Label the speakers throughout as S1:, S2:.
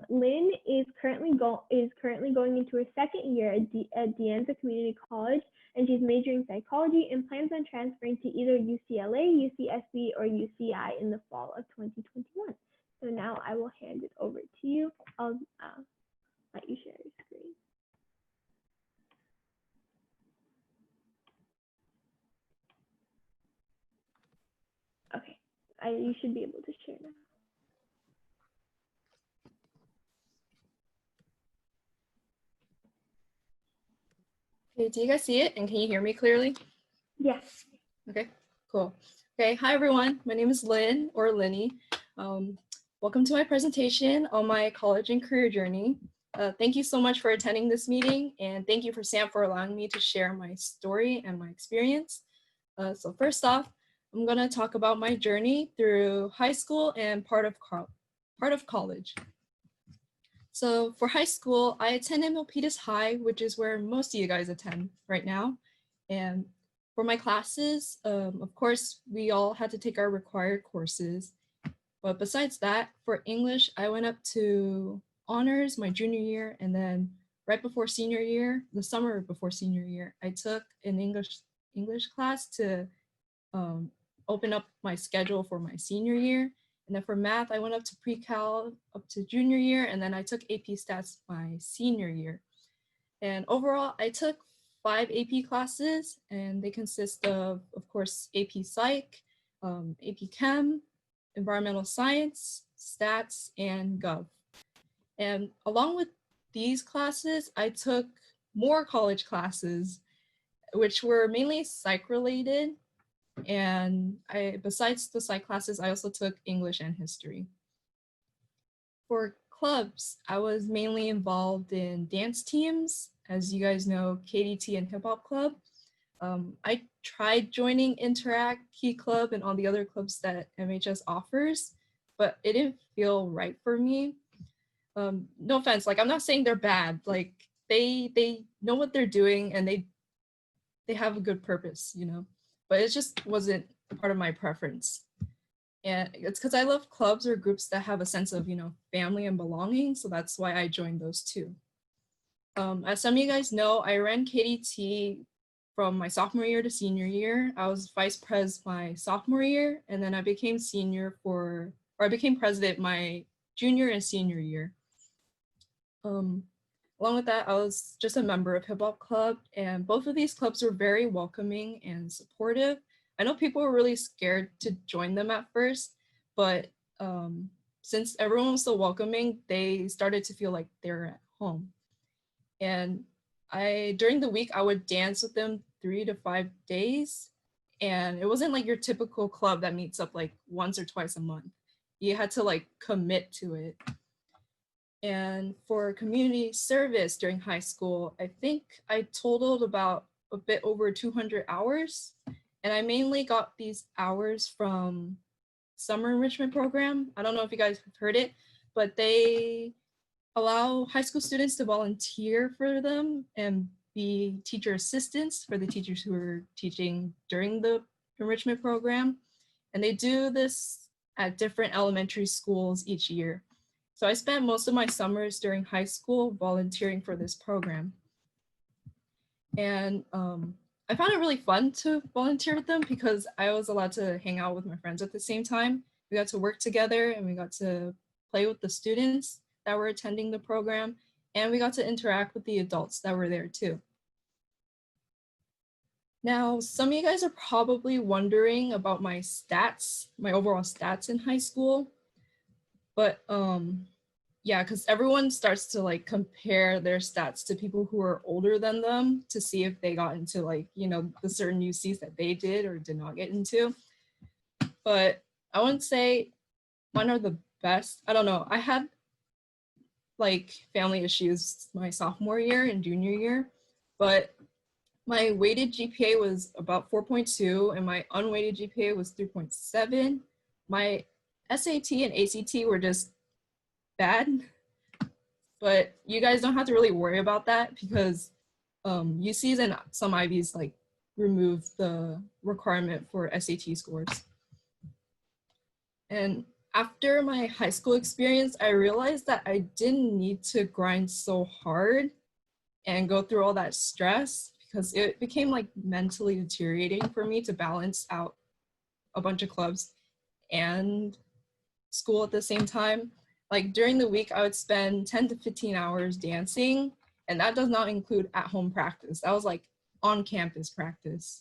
S1: Lynn is currently going into her second year at Anza Community College, and she's majoring psychology and plans on transferring to either UCLA, UCSB, or UCI in the fall of 2021. So now I will hand it over to you. I'll let you share your screen. Okay, you should be able to share now.
S2: Okay, do you guys see it? And can you hear me clearly?
S1: Yes.
S2: Okay, cool. Okay, hi everyone. My name is Lynn, or Linny. Welcome to my presentation on my college and career journey. Thank you so much for attending this meeting, and thank you for SAMP for allowing me to share my story and my experience. So first off, I'm gonna talk about my journey through high school and part of college. So for high school, I attended Milpitas High, which is where most of you guys attend right now. And for my classes, of course, we all had to take our required courses. But besides that, for English, I went up to honors my junior year, and then right before senior year, the summer before senior year, I took an English class to open up my schedule for my senior year. And then for math, I went up to pre-cal up to junior year, and then I took AP stats my senior year. And overall, I took 5 AP classes, and they consist of course, AP Psych, AP Chem, Environmental Science, Stats, and Gov. And along with these classes, I took more college classes, which were mainly psych related. And besides the psych classes, I also took English and history. For clubs, I was mainly involved in dance teams. As you guys know, KDT and Hip Hop Club. I tried joining Interact, Key Club, and all the other clubs that MHS offers, but it didn't feel right for me. No offense, like I'm not saying they're bad. Like they know what they're doing, and they have a good purpose, you know. But it just wasn't part of my preference. And it's because I love clubs or groups that have a sense of, you know, family and belonging. So that's why I joined those too. As some of you guys know, I ran KDT from my sophomore year to senior year. I was vice pres my sophomore year, and then I became I became president my junior and senior year. Along with that, I was just a member of Hip Hop Club, and both of these clubs were very welcoming and supportive. I know people were really scared to join them at first, but since everyone was so welcoming, they started to feel like they're at home. And during the week, I would dance with them 3 to 5 days. And it wasn't like your typical club that meets up like once or twice a month. You had to like commit to it. And for community service during high school, I think I totaled about a bit over 200 hours. And I mainly got these hours from Summer Enrichment Program. I don't know if you guys have heard it, but they allow high school students to volunteer for them and be teacher assistants for the teachers who are teaching during the enrichment program. And they do this at different elementary schools each year. So I spent most of my summers during high school volunteering for this program. And I found it really fun to volunteer with them because I was allowed to hang out with my friends at the same time. We got to work together, and we got to play with the students that were attending the program, and we got to interact with the adults that were there too. Now, some of you guys are probably wondering about my stats, my overall stats in high school. But yeah, because everyone starts to like compare their stats to people who are older than them to see if they got into like, you know, the certain UCs that they did or did not get into. But I wouldn't say mine are the best. I don't know. I had like family issues my sophomore year and junior year, but my weighted GPA was about 4.2 and my unweighted GPA was 3.7. My SAT and ACT were just bad, but you guys don't have to really worry about that because UCs and some Ivies like remove the requirement for SAT scores. And after my high school experience, I realized that I didn't need to grind so hard and go through all that stress because it became like mentally deteriorating for me to balance out a bunch of clubs and school at the same time. Like during the week, I would spend 10 to 15 hours dancing, and that does not include at-home practice. That was like on-campus practice.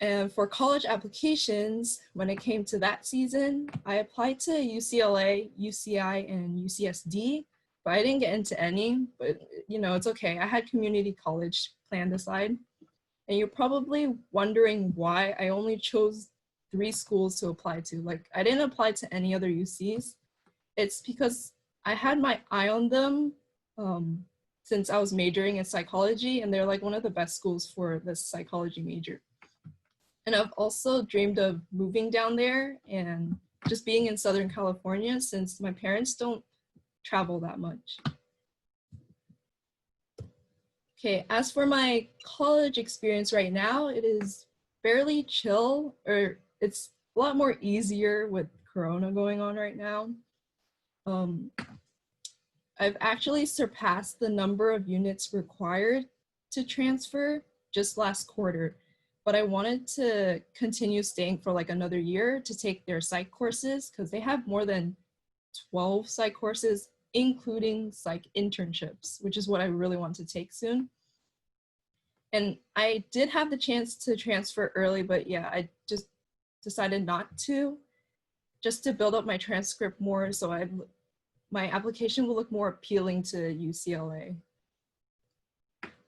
S2: And for college applications, when it came to that season, I applied to UCLA, UCI, and UCSD, but I didn't get into any, but you know, it's okay. I had community college planned aside. And you're probably wondering why I only chose 3 schools to apply to. Like I didn't apply to any other UCs. It's because I had my eye on them since I was majoring in psychology, and they're like one of the best schools for this psychology major. And I've also dreamed of moving down there and just being in Southern California since my parents don't travel that much. Okay, as for my college experience right now, it is fairly chill, or it's a lot more easier with Corona going on right now. I've actually surpassed the number of units required to transfer just last quarter, but I wanted to continue staying for like another year to take their psych courses because they have more than 12 psych courses, including psych internships, which is what I really want to take soon. And I did have the chance to transfer early, but yeah, I just decided not to, just to build up my transcript more so my application will look more appealing to UCLA.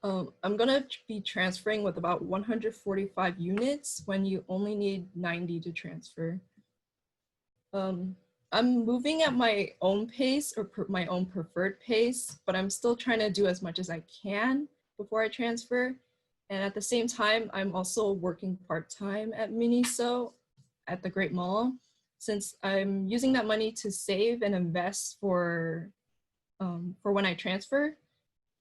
S2: I'm gonna be transferring with about 145 units when you only need 90 to transfer. I'm moving at my own pace or my own preferred pace, but I'm still trying to do as much as I can before I transfer. And at the same time, I'm also working part-time at Miniso at the Great Mall, since I'm using that money to save and invest for when I transfer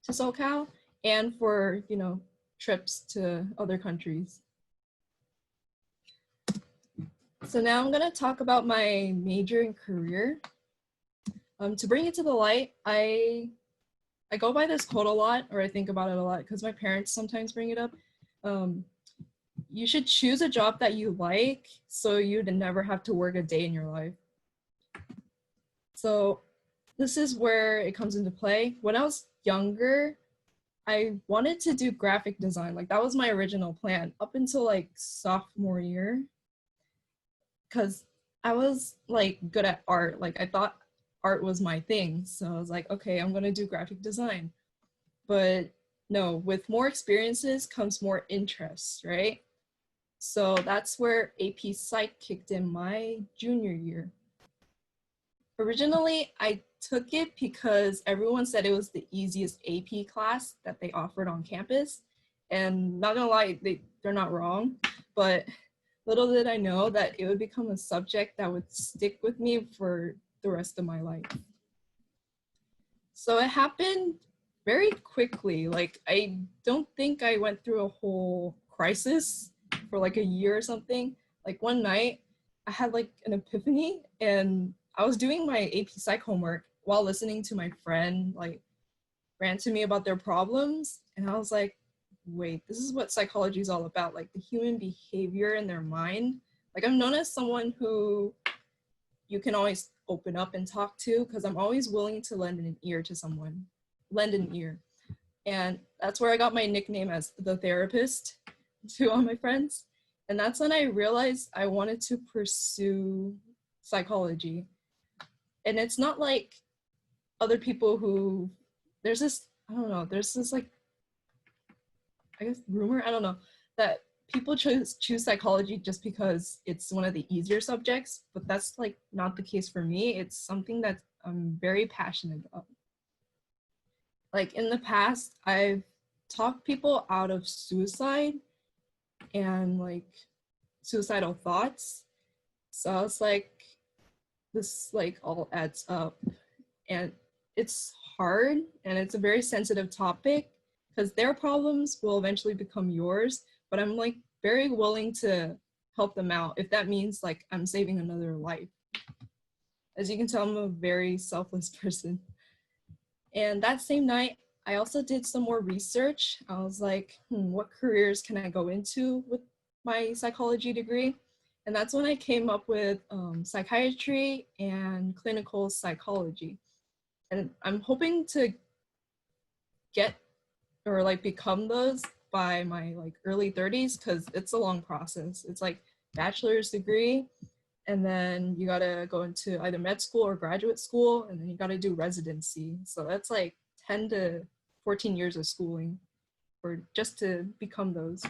S2: to SoCal and for, you know, trips to other countries. So now I'm gonna talk about my major and career. To bring it to the light, I go by this quote a lot, or I think about it a lot because my parents sometimes bring it up. You should choose a job that you like so you'd never have to work a day in your life. So this is where it comes into play. When I was younger, I wanted to do graphic design. Like that was my original plan up until like sophomore year, because I was like good at art. Like I thought art was my thing. So I was like, okay, I'm gonna do graphic design. But no, with more experiences comes more interest, right? So that's where AP Psych kicked in my junior year. Originally, I took it because everyone said it was the easiest AP class that they offered on campus. And not gonna lie, they're not wrong, but little did I know that it would become a subject that would stick with me for the rest of my life. So it happened very quickly. Like, I don't think I went through a whole crisis for like a year or something. Like one night I had like an epiphany and I was doing my AP Psych homework while listening to my friend like rant to me about their problems. And I was like, wait, this is what psychology is all about, like the human behavior in their mind. Like I'm known as someone who you can always open up and talk to because I'm always willing to lend an ear to someone, lend an ear. And that's where I got my nickname as the therapist to all my friends. And that's when I realized I wanted to pursue psychology. And it's not like other people who, there's this, I don't know, there's this like, I guess rumor, I don't know, that people choose psychology just because it's one of the easier subjects, but that's like not the case for me. It's something that I'm very passionate about. Like in the past, I've talked people out of suicide and like suicidal thoughts. So I was like, this like all adds up. And it's hard and it's a very sensitive topic because their problems will eventually become yours, but I'm like very willing to help them out if that means like I'm saving another life. As you can tell, I'm a very selfless person. And that same night, I also did some more research. I was like, what careers can I go into with my psychology degree? And that's when I came up with psychiatry and clinical psychology. And I'm hoping to get or like become those by my like early 30s, because it's a long process. It's like bachelor's degree, and then you gotta go into either med school or graduate school, and then you gotta do residency. So that's like 10 to 14 years of schooling for just to become those.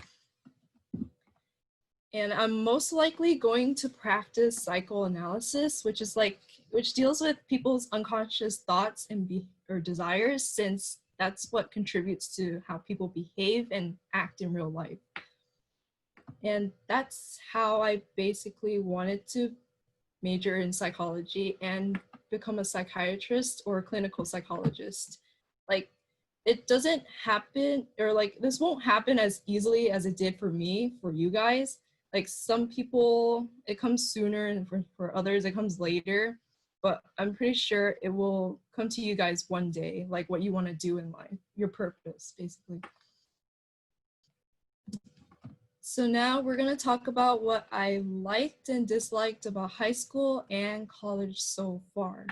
S2: And I'm most likely going to practice psychoanalysis, which deals with people's unconscious thoughts and or desires, since that's what contributes to how people behave and act in real life. And that's how I basically wanted to major in psychology and become a psychiatrist or a clinical psychologist. Like, it doesn't happen, or like this won't happen as easily as it did for me, for you guys. Like, some people, it comes sooner, and for others, it comes later. But I'm pretty sure it will come to you guys one day, like what you want to do in life, your purpose, basically. So now we're going to talk about what I liked and disliked about high school and college so far,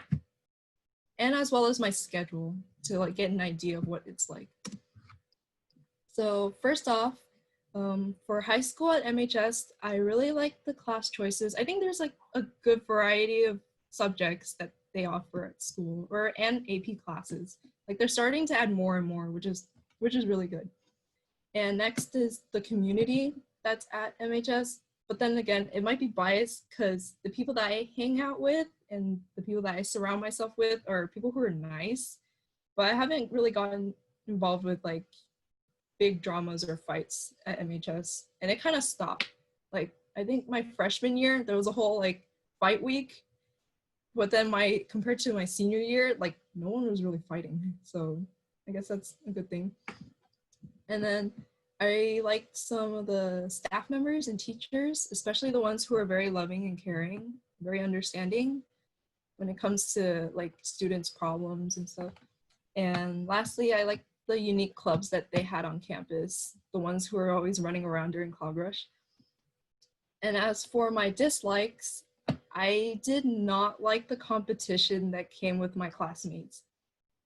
S2: and as well as my schedule to like get an idea of what it's like. So first off, for high school at MHS, I really like the class choices. I think there's like a good variety of subjects that they offer at school, and AP classes. Like, they're starting to add more and more, which is really good. And next is the community that's at MHS. But then again, it might be biased because the people that I hang out with and the people that I surround myself with are people who are nice, but I haven't really gotten involved with like big dramas or fights at MHS. And it kind of stopped. Like, I think my freshman year, there was a whole like fight week, but then compared to my senior year, like no one was really fighting. So I guess that's a good thing. And then I liked some of the staff members and teachers, especially the ones who are very loving and caring, very understanding when it comes to like students' problems and stuff. And lastly, I liked the unique clubs that they had on campus, the ones who are always running around during Clog Rush. And as for my dislikes, I did not like the competition that came with my classmates.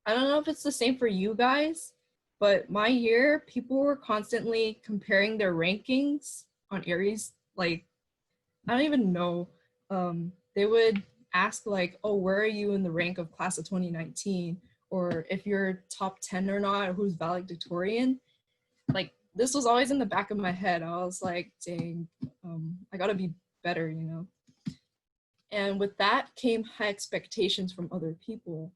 S2: I don't know if it's the same for you guys, but my year, people were constantly comparing their rankings on Aries. Like, I don't even know. They would ask like, oh, where are you in the rank of class of 2019? Or if you're top 10 or not, or who's valedictorian. Like, this was always in the back of my head. I was like, dang, I gotta be better, you know? And with that came high expectations from other people.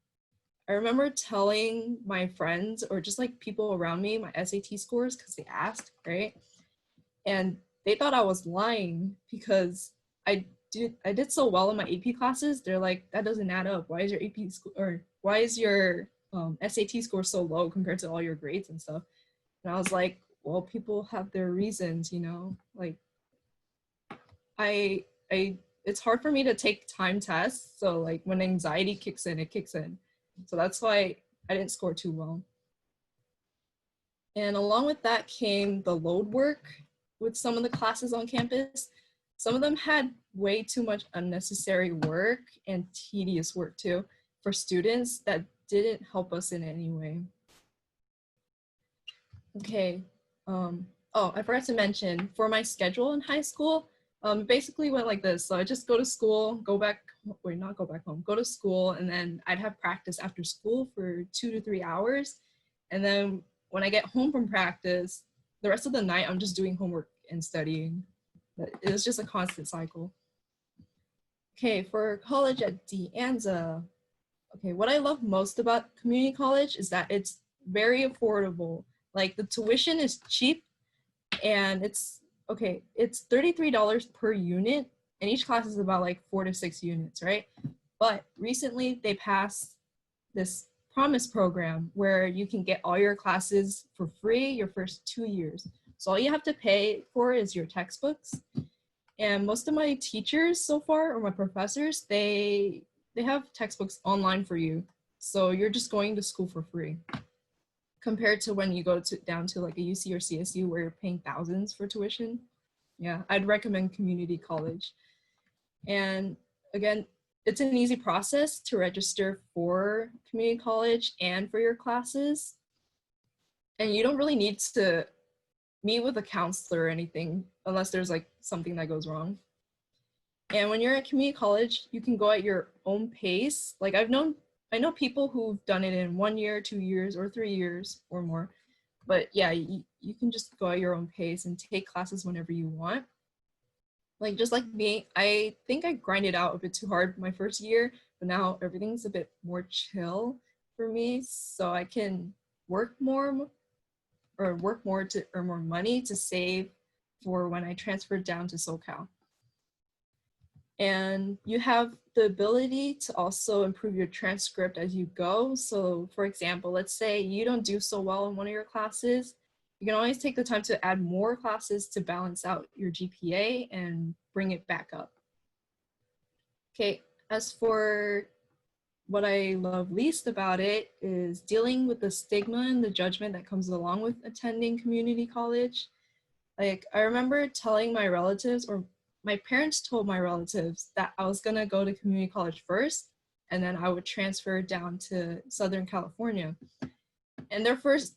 S2: I remember telling my friends or just like people around me my SAT scores because they asked, right? And they thought I was lying because I did so well in my AP classes. They're like, that doesn't add up. Why is your AP score, or why is your SAT score so low compared to all your grades and stuff? And I was like, well, people have their reasons, you know. Like, it's hard for me to take time tests. So like when anxiety kicks in, it kicks in. So that's why I didn't score too well. And along with that came the load work with some of the classes on campus. Some of them had way too much unnecessary work and tedious work too for students that didn't help us in any way. Okay, oh, I forgot to mention, for my schedule in high school, basically went like this. So I just go to school, go to school, and then I'd have practice after school for 2 to 3 hours. And then when I get home from practice, the rest of the night, I'm just doing homework and studying. It was just a constant cycle. Okay, for college at Anza, okay, what I love most about community college is that it's very affordable. Like, the tuition is cheap, and it's $33 per unit, and each class is about like 4 to 6 units, right? But recently they passed this promise program where you can get all your classes for free your first 2 years. So all you have to pay for is your textbooks. And most of my teachers so far, or my professors, they have textbooks online for you. So you're just going to school for free compared to when you go down to like a UC or CSU where you're paying thousands for tuition. Yeah, I'd recommend community college. And again, it's an easy process to register for community college and for your classes. And you don't really need to meet with a counselor or anything unless there's like something that goes wrong. And when you're at community college, you can go at your own pace. Like I know people who've done it in 1 year, 2 years, or 3 years or more. But yeah, you can just go at your own pace and take classes whenever you want. Like just like me, I think I grinded out a bit too hard my first year, but now everything's a bit more chill for me. So I can work more to earn more money to save for when I transferred down to SoCal. And you have the ability to also improve your transcript as you go. So for example, let's say you don't do so well in one of your classes, you can always take the time to add more classes to balance out your GPA and bring it back up. Okay, as for what I love least about it is dealing with the stigma and the judgment that comes along with attending community college. Like I remember telling my relatives, or my parents told my relatives, that I was gonna go to community college first and then I would transfer down to Southern California. And their first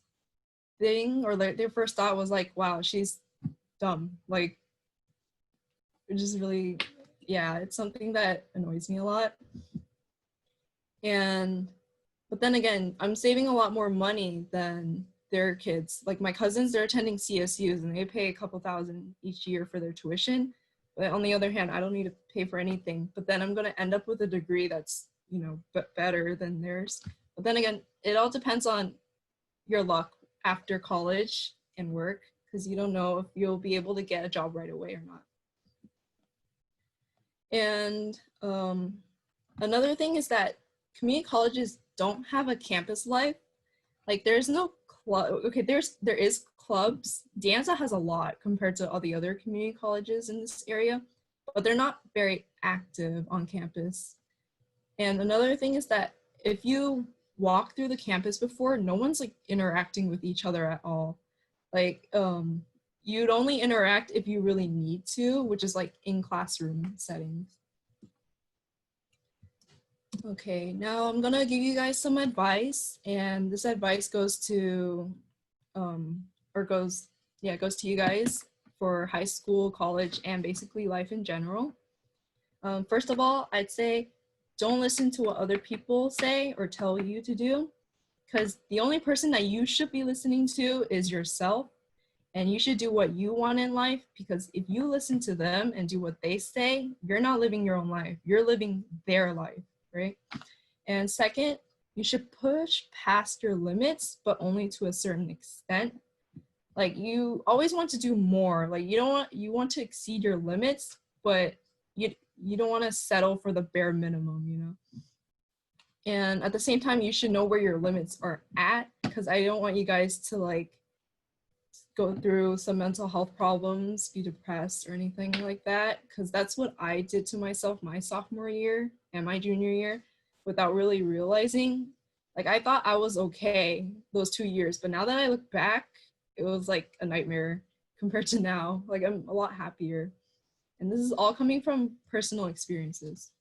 S2: thing, or their first thought was like, wow, she's dumb. Like, it just really, yeah, it's something that annoys me a lot. But then again, I'm saving a lot more money than their kids. Like my cousins, they're attending CSUs and they pay a couple thousand each year for their tuition. But on the other hand, I don't need to pay for anything. But then I'm going to end up with a degree that's, better than theirs. But then again, it all depends on your luck after college and work, because you don't know if you'll be able to get a job right away or not. And another thing is that community colleges don't have a campus life. Like there's no club. Okay, there is clubs. Anza has a lot compared to all the other community colleges in this area, but they're not very active on campus. And another thing is that if you walk through the campus before, no one's like interacting with each other at all. Like you'd only interact if you really need to, which is like in classroom settings. Okay, now I'm gonna give you guys some advice, and this advice goes to, goes to you guys for high school, college, and basically life in general. First of all, I'd say don't listen to what other people say or tell you to do, because the only person that you should be listening to is yourself, and you should do what you want in life, because if you listen to them and do what they say, you're not living your own life, you're living their life, right? And second, you should push past your limits, but only to a certain extent. Like you always want to do more. Like you want to exceed your limits, but you don't want to settle for the bare minimum, And at the same time, you should know where your limits are at, because I don't want you guys to like go through some mental health problems, be depressed or anything like that, because that's what I did to myself my sophomore year and my junior year without really realizing. Like I thought I was okay those 2 years, but now that I look back, it was like a nightmare compared to now. Like I'm a lot happier. And this is all coming from personal experiences.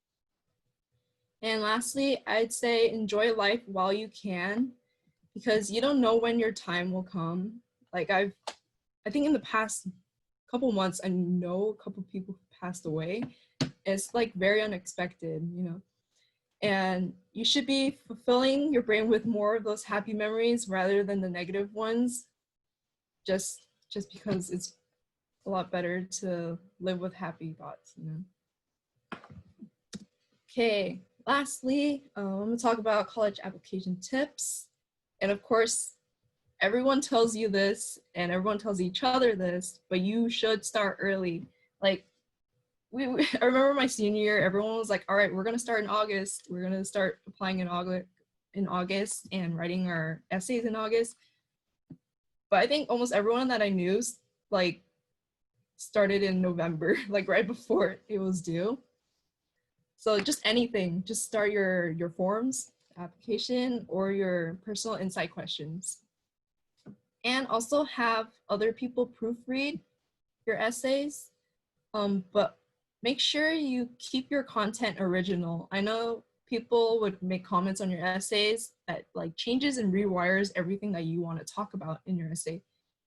S2: And lastly, I'd say enjoy life while you can, because you don't know when your time will come. Like I think in the past couple months, I know a couple people passed away. It's like very unexpected, And you should be fulfilling your brain with more of those happy memories rather than the negative ones, just because it's a lot better to live with happy thoughts, Okay, lastly, I'm gonna talk about college application tips. And of course, everyone tells you this and everyone tells each other this, but you should start early. Like I remember my senior year, everyone was like, all right, we're gonna start in August. We're gonna start applying in August and writing our essays in August. But I think almost everyone that I knew like started in November, like right before it was due. So just anything, just start your forms, application, or your personal insight questions. And also have other people proofread your essays, but make sure you keep your content original. I know people would make comments on your essays that like changes and rewires everything that you want to talk about in your essay.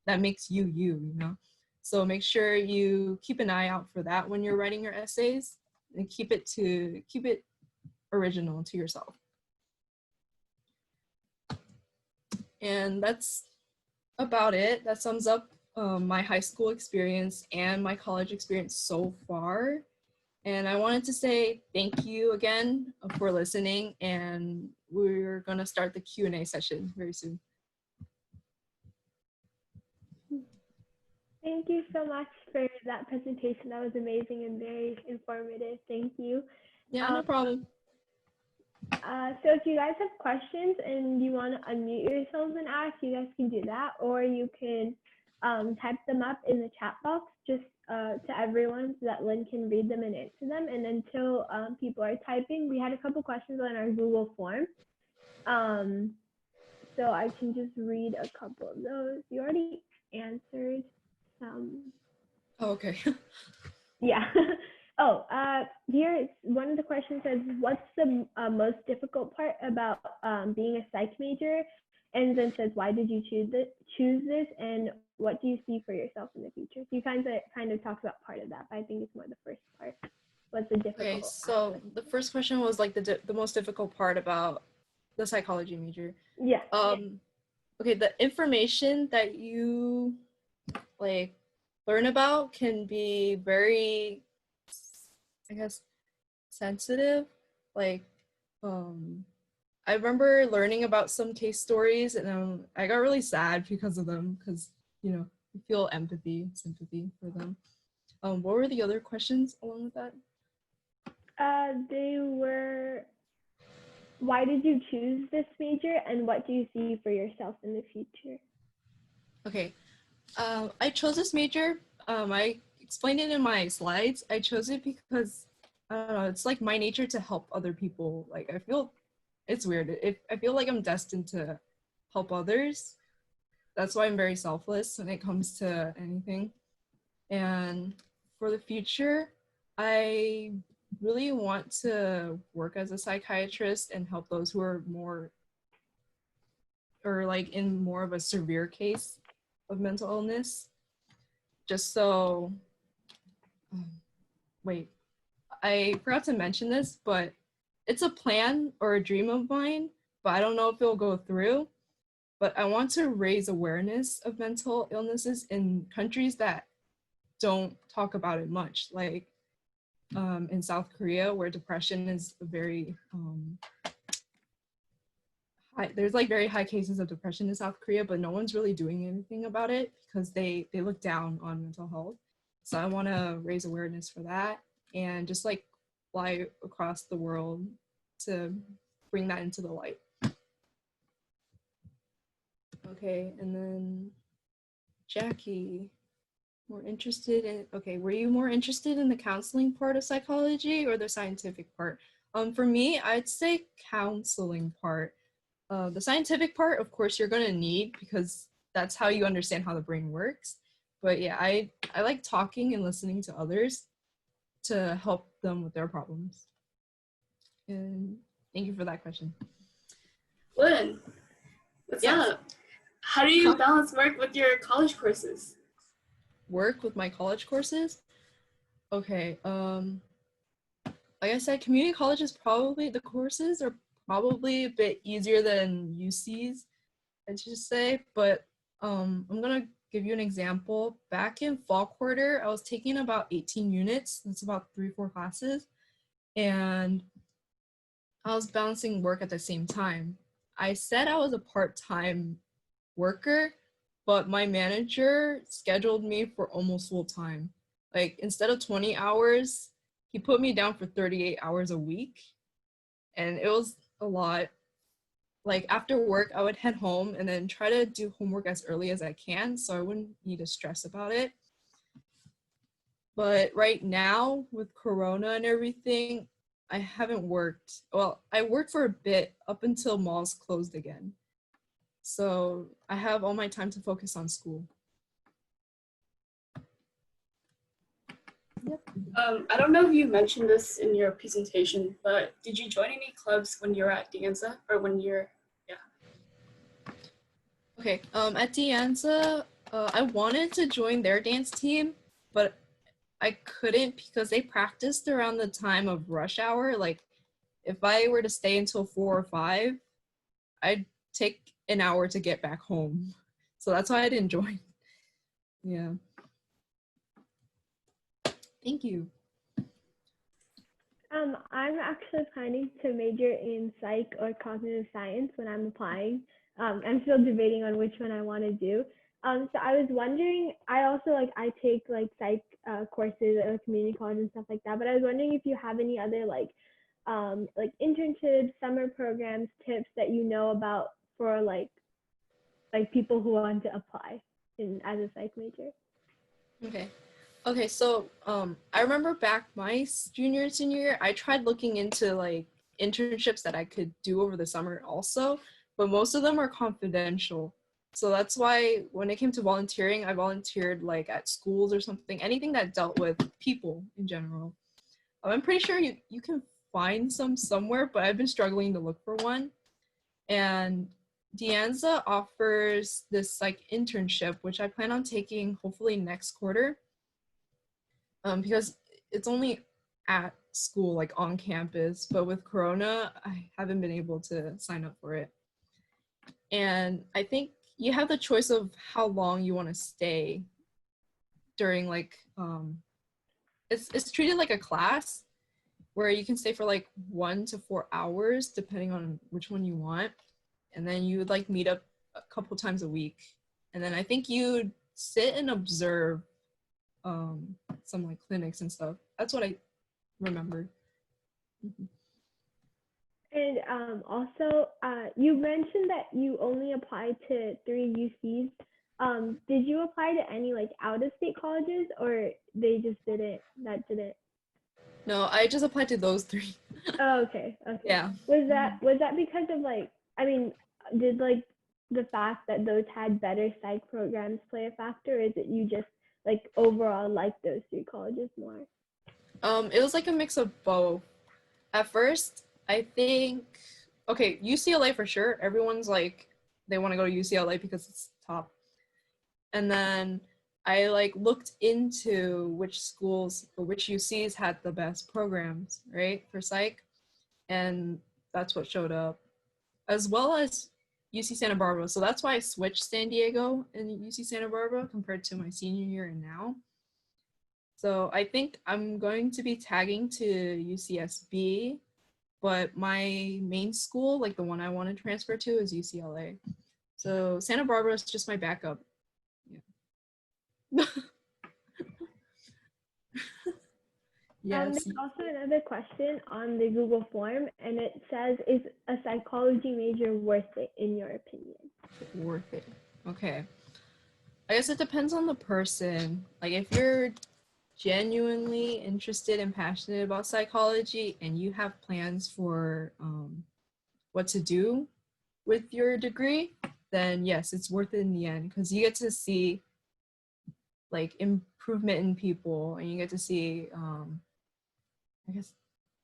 S2: That makes you, you know? So make sure you keep an eye out for that when you're writing your essays, and keep it original to yourself. And that's about it. That sums up my high school experience and my college experience so far. And I wanted to say thank you again for listening, and we're gonna start the Q&A session very soon.
S1: Thank you so much for that presentation. That was amazing and very informative. Thank you.
S2: Yeah, no problem.
S1: So if you guys have questions and you want to unmute yourselves and ask, you guys can do that, or you can type them up in the chat box just to everyone so that Lynn can read them and answer them. And until people are typing, we had a couple questions on our Google form. So I can just read a couple of those. You already answered some.
S2: Oh, okay.
S1: Yeah. Oh, here one of the questions says, what's the most difficult part about being a psych major? And then says, why did you choose this, and what do you see for yourself in the future? So you kind of talked about part of that, but I think it's more the first part. What's the difficult?
S2: Okay, so
S1: aspect?
S2: the first question was like the most difficult part about the psychology major.
S1: Yeah.
S2: Okay, the information that you like learn about can be very, I guess, sensitive. Like, I remember learning about some case stories, and I got really sad because of them, because, you know, you feel sympathy for them. What were the other questions along with that?
S1: They were, why did you choose this major, and what do you see for yourself in the future?
S2: Okay, I chose this major. I explained it in my slides. I chose it because, I don't know, it's like my nature to help other people. Like, I feel, it's weird. I feel like I'm destined to help others. That's why I'm very selfless when it comes to anything. And for the future, I really want to work as a psychiatrist and help those who are more, or like in more of a severe case of mental illness. Just so, wait, I forgot to mention this, but it's a plan or a dream of mine, but I don't know if it'll go through. But I want to raise awareness of mental illnesses in countries that don't talk about it much, like in South Korea, where depression is very high. There's like very high cases of depression in South Korea, but no one's really doing anything about it because they look down on mental health. So I want to raise awareness for that, and just like fly across the world to bring that into the light. Okay, and then Jackie, more interested in, okay, were you more interested in the counseling part of psychology or the scientific part? For me, I'd say counseling part. The scientific part, of course, you're gonna need, because that's how you understand how the brain works. But yeah, I like talking and listening to others to help them with their problems. And thank you for that question.
S3: Lynn, what's up? How do you balance work with your college courses?
S2: Work with my college courses? Okay, like I said, community colleges probably, the courses are probably a bit easier than UC's, I should say, but I'm gonna give you an example. Back in fall quarter, I was taking about 18 units. That's about 3-4 classes. And I was balancing work at the same time. I said I was a part-time worker, but my manager scheduled me for almost full time. Like, instead of 20 hours, he put me down for 38 hours a week. And it was a lot. Like, after work, I would head home and then try to do homework as early as I can so I wouldn't need to stress about it. But right now with Corona and everything, I haven't worked. Well, I worked for a bit up until malls closed again. So I have all my time to focus on school. Yep.
S3: I don't know if you mentioned this in your presentation, but did you join any clubs when you were at Anza or when you're,
S2: Okay, at Anza, I wanted to join their dance team, but I couldn't because they practiced around the time of rush hour. Like, if I were to stay until 4 or 5, I'd take an hour to get back home. So that's why I didn't join. Yeah. Thank you.
S1: I'm actually planning to major in psych or cognitive science when I'm applying. I'm still debating on which one I want to do. So I was wondering, I also I take psych courses at community college and stuff like that. But I was wondering if you have any other internships, summer programs, tips that you know about for people who want to apply as a psych major.
S2: Okay, so I remember back my junior and senior year, I tried looking into internships that I could do over the summer also, but most of them are confidential. So that's why when it came to volunteering, I volunteered at schools or something, anything that dealt with people in general. I'm pretty sure you can find some somewhere, but I've been struggling to look for one. And Anza offers this internship, which I plan on taking hopefully next quarter. Because it's only at school, on campus, but with Corona, I haven't been able to sign up for it. And I think you have the choice of how long you want to stay during it's treated like a class where you can stay for 1 to 4 hours depending on which one you want, and then you would meet up a couple times a week, and then I think you'd sit and observe some clinics and stuff. That's what I remember. Mm-hmm.
S1: And also, you mentioned that you only applied to 3 UCs. Did you apply to any out-of-state colleges, or they just didn't?
S2: No, I just applied to those 3.
S1: Oh, okay.
S2: Yeah.
S1: Was that because of did the fact that those had better psych programs play a factor, or is it you just overall like those 3 colleges more?
S2: It was a mix of both. At first, I think UCLA for sure. Everyone's they want to go to UCLA because it's top. And then I looked into which schools or which UCs had the best programs, right, for psych, and that's what showed up, as well as UC Santa Barbara. So that's why I switched San Diego and UC Santa Barbara compared to my senior year and now. So I think I'm going to be tagging to UCSB, but my main school, the one I want to transfer to, is UCLA. So Santa Barbara is just my backup. Yeah. Yes.
S1: There's also another question on the Google form, and it says, is a psychology major worth it in your opinion?
S2: Worth it. Okay. I guess it depends on the person. If you're genuinely interested and passionate about psychology and you have plans for what to do with your degree, then yes, it's worth it in the end, because you get to see improvement in people, and you get to see I guess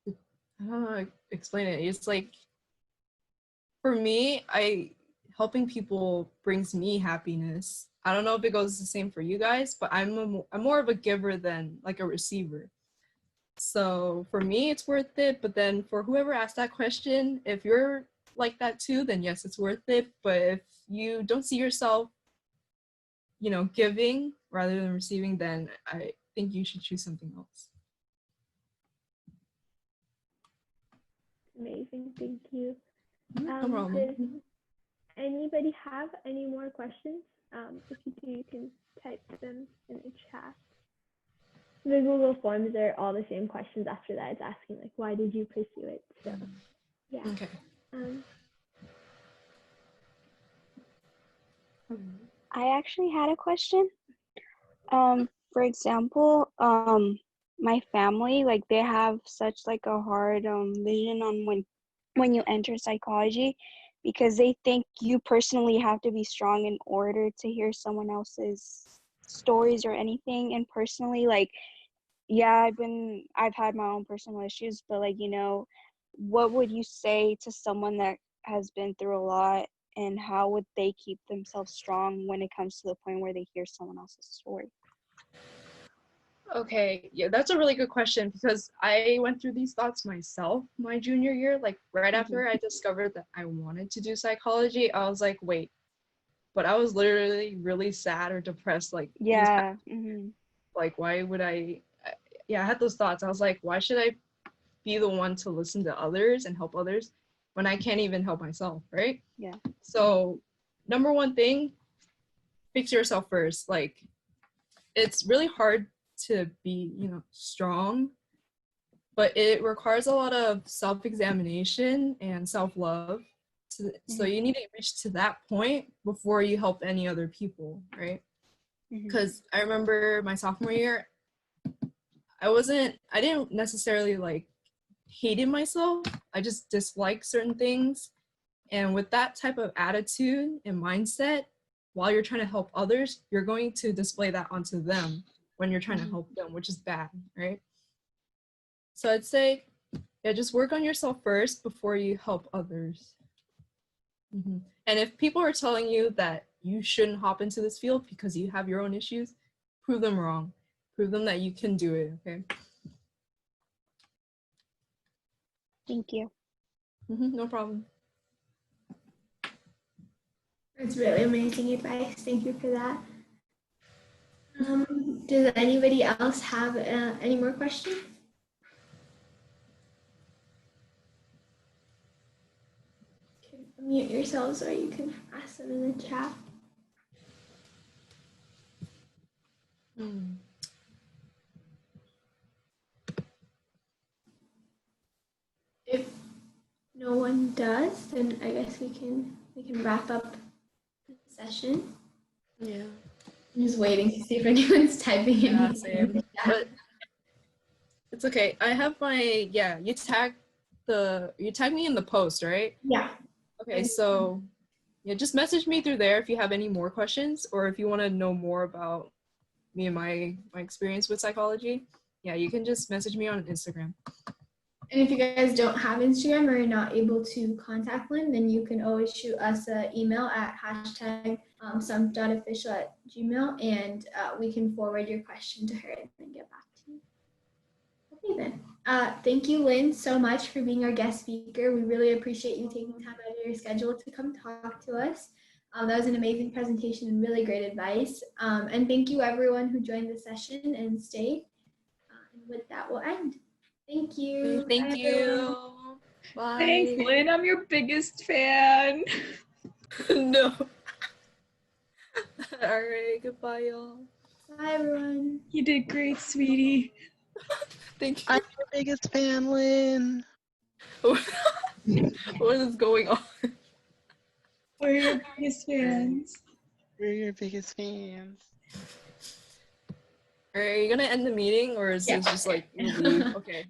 S2: I don't know how to explain it. It's for me, helping people brings me happiness. I don't know if it goes the same for you guys, but I'm more of a giver than a receiver. So for me, it's worth it. But then for whoever asked that question, if you're like that too, then yes, it's worth it. But if you don't see yourself, giving rather than receiving, then I think you should choose something else.
S1: Amazing, thank you.
S2: No problem.
S1: Does anybody have any more questions? If you do, you can type them in the chat. The Google Forms are all the same questions after that. It's asking why did you pursue it? So yeah.
S2: Okay.
S4: I actually had a question. for example, my family, like they have such like a hard vision on when you enter psychology, because they think you personally have to be strong in order to hear someone else's stories or anything. And personally, like, yeah, I've had my own personal issues, but like, you know, what would you say to someone that has been through a lot, and how would they keep themselves strong when it comes to the point where they hear someone else's story?
S2: Okay, yeah, that's a really good question, because I went through these thoughts myself my junior year. Like right after I discovered that I wanted to do psychology, I was like, wait, but I was literally really sad or depressed. Like
S4: Yeah.
S2: like why would yeah, I had those thoughts. I was like, why should I be the one to listen to others and help others when I can't even help myself, right?
S4: Yeah.
S2: So number one thing, fix yourself first. Like it's really hard to be, you know, strong, but it requires a lot of self-examination and self-love. So you need to reach to that point before you help any other people, right? Because I remember my sophomore year, I didn't necessarily like hated myself. I just disliked certain things. And with that type of attitude and mindset, while you're trying to help others, you're going to display that onto them when you're trying to help them, which is bad, right? So I'd say, yeah, just work on yourself first before you help others. And if people are telling you that you shouldn't hop into this field because you have your own issues, prove them wrong. Prove them that you can do it, okay?
S4: Thank you.
S2: No problem.
S1: That's really amazing advice. Thank you for that. Does anybody else have any more questions? You can mute yourselves, or you can ask them in the chat. If no one does, then I guess we can wrap up the session.
S2: Yeah.
S1: I'm just waiting to see if anyone's typing in.
S2: Yeah, same. But it's okay. I have my, yeah, you tag me in the post, right?
S1: Yeah.
S2: Okay, so yeah, just message me through there if you have any more questions, or if you want to know more about me and my experience with psychology. Yeah, you can just message me on Instagram.
S1: And if you guys don't have Instagram or you're not able to contact Lynn, then you can always shoot us an email at #samp.official@gmail, and we can forward your question to her and then get back to you. Okay then. Thank you, Lynn, so much for being our guest speaker. We really appreciate you taking time out of your schedule to come talk to us. That was an amazing presentation and really great advice. And thank you everyone who joined the session and stayed. And with that, we'll end. Thank you.
S2: Thank
S1: Bye,
S2: you.
S1: everyone.
S2: Bye.
S5: Thanks, Lynn. I'm your biggest fan.
S2: No. All right. Goodbye, y'all.
S1: Bye, everyone.
S5: You did great, sweetie.
S2: Thank you.
S6: I'm your biggest fan, Lynn.
S2: What is going on?
S5: We're your biggest fans.
S6: We're your biggest fans.
S2: Are you gonna end the meeting, or is this just like you leave? Okay.